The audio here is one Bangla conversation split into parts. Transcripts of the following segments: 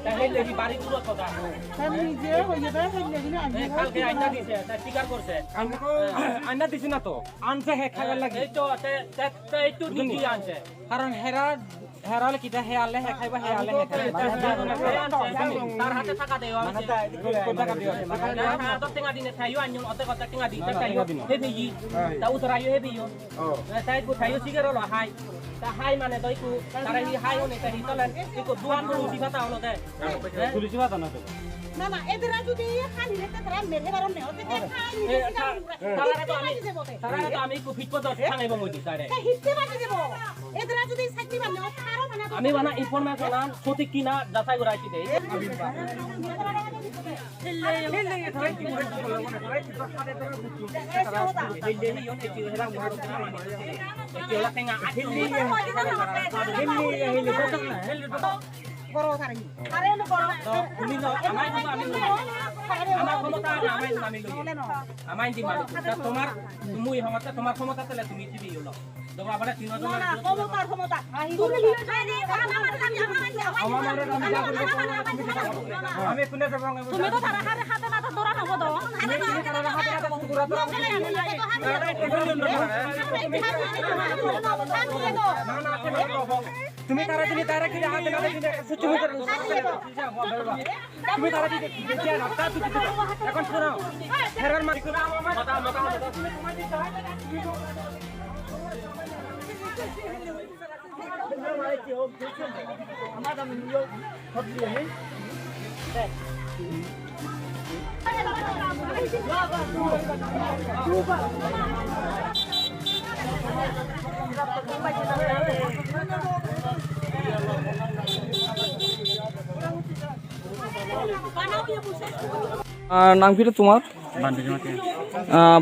তাহলে লেগি বাড়ি পুরো কথা নিজে হইয়ে দেয় কালকে আইনা দিছে তা স্বীকার করছে আইনা দিছি না তো আনছে হে খাবার লাগি এই তো একটু দিদি আনছে কারণ হেরা হলে কিটা হে আলে হে খাইবা হে আলে হে খাইবা তার হাতে টাকা দেও টাকা দিও তো টেঙ্গা দিনে থাইও আনিও অতে কথা টেঙ্গা দি তাইও হেবি তা উতরাইও হেবিও তাই কো থাইও সিগার হলো হাই তা হাই মানে তো ইকু তারা হি হাই হনে তাই তলেন ইকু দুয়ান করে উঠি কথা হলো দে পুলিশ বাতা না তো না না এদের যদি খালি রেখে তারা মেরে বারণ নেই ওতে তারা তো আমি ইকু ফিট পদ থাঙাইব মই দি তারে হিটতে বাকি দেব এদের যদি সাইটি বানলে ও খারো মানে আমি বানা ইনফরমেশন আন সঠিক কিনা যাচাই করে আইছি দেই বড় থারি আরে নো বড় তুমি ন আমার ক্ষমতা আমি আমাই দি মালিক তোমার তুমি ক্ষমতা তোমার ক্ষমতা তাহলে তুমি দিবি হলো দবা আবার তিনজন না ক্ষমতা তুমি খাই দি আমি শুনে যাব তুমি তো তারা হাতে না তো দৌড়া হব তো তুমি তারা দিলে তারা কি হাতে না দিলে তুমি তুমি তারা দিলে দেখিয়া রাস্তা তুমি এখন শোনো ফেরার মালিক নাম কি তোমার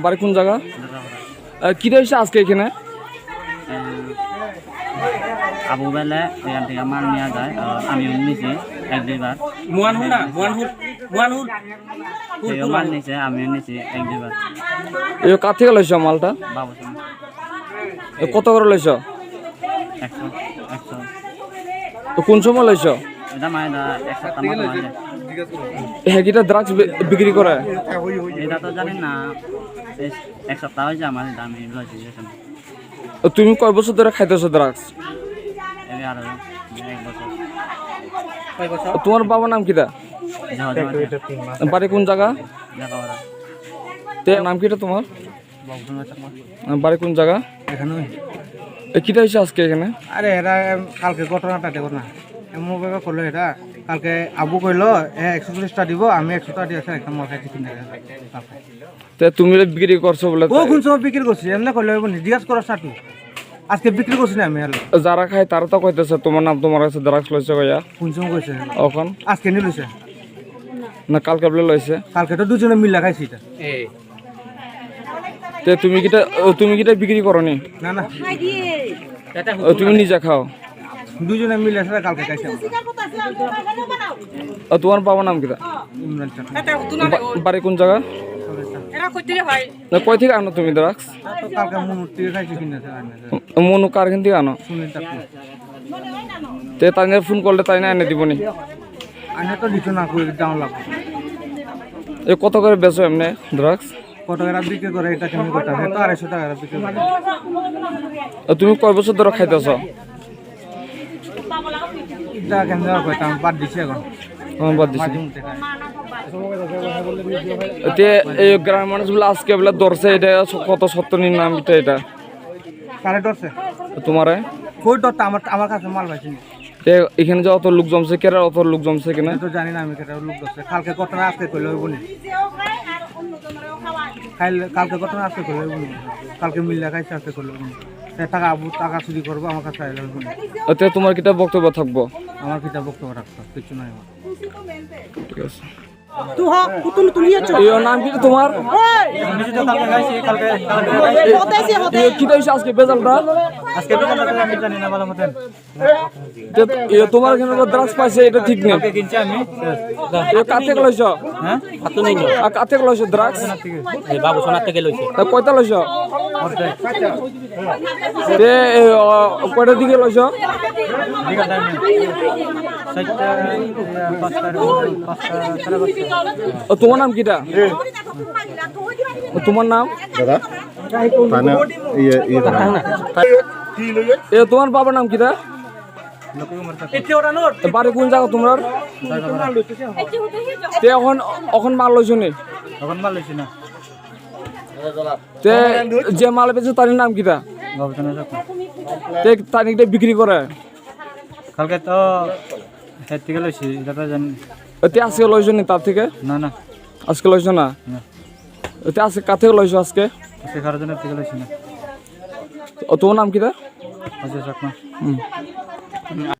বাড়ি কোন জায়গা কি হয়েছে আজকে এখানে আবু বেলে এখান থেকে মাল নেওয়া যায় আমি নিছি এক দুইবার মুয়ানহুল না মুয়ানহুল মাল নিছে আমিও নিছি এক দুইবার কার থেকে লইছ মালটা বাবু কত করে লইছ 100 কোন সময় লইছ এটা মানে এক সপ্তাহ মতো হয় হ্যাঁ ড্রাগস বিক্রি করে এটা তো জানি না এক সপ্তাহ হয়েছে আমার দামি লইছি তুমি কয় বছর ধরে খাইতেছো ড্রাগস এই আর এক বছর তোমার বাবার নাম কিটা বাড়ি কোন জায়গা লেখাপড়া তে নাম কিটা তোমার বাড়ি কোন জায়গা এখানে কিটা হয়েছে আজকে এখানে আরে এরা কালকে ঘটনাটা দেখো না এমন ভাবে করলো এটা কালকে আবু কইলো 140টা দিব আমি 100টা দিয়েছি একটা মল খাইছি কিনে তে তুমি বিক্রি করছো বলে ও কোন সময় বিক্রি করছি এমনি কইলো জিজ্ঞাসা করার সাথে আজকে বিক্রি করছি না আমি আর যারা খায় তারা তো কইতেছে তোমার নাম তোমার কাছে ড্রাগস লইছে কইয়া কোন সময় কইছে এখন আজকে নি লইছে না কালকে বলে লইছে কালকে তো দুজনে মিল খাইছি এটা তে তুমি কিটা বিক্রি করনি না না তুমি নিজে খাও দুজনে মিল আছে কালকে খাইছি তোমার বাবার নাম কিটা ইমরান চাচা বাড়ি কোন জায়গা না কই থেকে আনো তুমি ড্রাগস তো কালকে মুনুটি খাইছি কিনে মনু কার এখান থেকে আনো শুনে তাকু তে তাই ফোন করলে তাই না এনে দিবনি আনে তো দিত না কই দাও লাগবে কত করে বেচো এমনি ড্রাগস কত টাকা বিক্রি করে এটা কেমন করতে হয় তো 250 টাকা বিক্রি করে তুমি কয় বছর ধরে খাইতেছো এটা কেমন কইতাম বাদ দিছি এখন বাদ দিছি মাঝে মধ্যে খাই এই গ্রামের মানুষগুলো আজকে বলে ধরছে এটা কত সত্য নাম এটা কারে ডরছে তোমারে কই ডরটা আমার কাছে মাল পাইছি এখানে যে অত লোক জমছে কেরা অত লোক জমছে কিনা তো জানি না আমি কেটা লোক ডরছে কালকে ঘটনা আজকে কইলো বনি কালকে ঘটনা আজকে কইলো বনি কালকে মিল্লা খাইছে আজকে কইলো বনি টাকা আবু টাকা চুরি করবো আমার কাছে আইলো বনি তোমার কিটা বক্তব্য থাকবো আমার কিটা বক্তব্য রাখতো কিছু নাই আমার ঠিক আছে তুই হ কুতুন তুলিয়েছো নাম কি তোমার আমি তো কালকে খাইছি কালকে কিটা হইছে আজকে বেজালটা আজকে বেজালটা আমি জানি না ভালো মতন তোমার এখানে ড্রাগস পাইছে এটা ঠিক নেই কিনছি আমি কার থেকে লইছো হ্যাঁ হাতু নাই নি আর কার থেকে লইছ ড্রাগস এই বাবু সোনার থেকে লইছে তা কয়টা লইছ তে কয়টার দিকে লইছ তোমার নাম কিটা তোমার নাম দাদা থানা এ তোমার বাবার নাম কিটা বাড়ি কোন জায়গা তোমার তে এখন মাল লইছ নি তখন মাল লইছি না তে যে মাল বেচে তার নাম কিটা গবেষণা যখন তে তারিখটা বিক্রি করে কালকে তো হেড থেকে লইছি এটা জানি তে আজকে লইছ নি তার থেকে না না আজকে লইছ না তে আজকে কার থেকে লইছ আজকে সে খারাজনের থেকে লইছি না তোমার নাম কিটা অজয় চাকমা